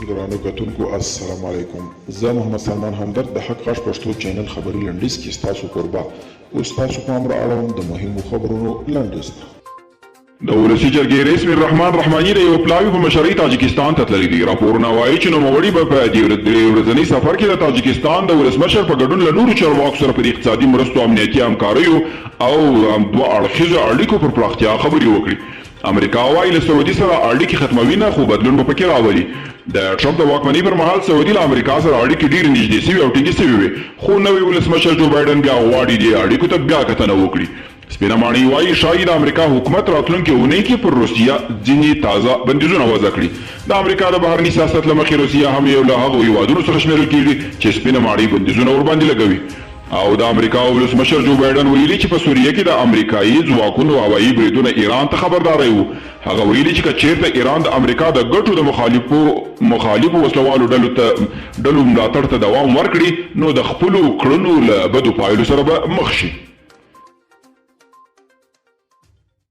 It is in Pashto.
ګرانو کتونکو السلام علیکم. زه محمد سلمان همدرد د حق غږ پښتو چینل خبري لنډیز کې ستاسو کوربه او ستاسو پام را اړوم د مهمو خبرونو لنډیز ته. د ولسي جرګې رئیس میر رحمان رحماني د یو پلاوي په مشرۍ تاجکستان ته تللی دي. راپورونه وایي چې نوموړي به په دې ورځني سفر کې د تاجکستان د ولسمشر په ګډون له نورو چارواکو سره پر اقتصادي مرستو، امنیتي همکاریو او دوه اړخیزو اړیکو پر پراختیا خبرې وکړي. امریکا وايي له سعودي سره اړیکې ختموي نه، خو بدلون به پکې راولي. د ټرمپ د واکمنۍ پر مهال سعودي له امریکا سره اړیکې ډېرې نږدې سوي او ټینګې سوي وې، خو نوی ولسمشر جو بایډن بیا غواړي دې اړیکو ته بیا کتنه وکړي. سپینه ماڼۍ وايي ښایي د امریکا حکومت راتلونکې اونۍ کې پر روسیه ځینې تازه بندیزونه وضع کړي. د امریکا د بهرني سیاست له مخې روسیه هم یو له هغو هیوادونو څخه شمیرل کیږي چې سپینه ماڼۍ بندیزونه ورباندې لګوي. او د امریکا ولسمشر جو بایډن ویلي چې په سوریه کې د امریکایي ځواکونو هوایي بریدونه ایران ته خبرداری وو. هغه ویلي چې که چیرته ایران د امریکا د ګټو د مخالفو وسلوالو ډلو ملاتړ ته دوام ورکړي، نو د خپلو کړنو له بدو پایلو سره به مخ شي.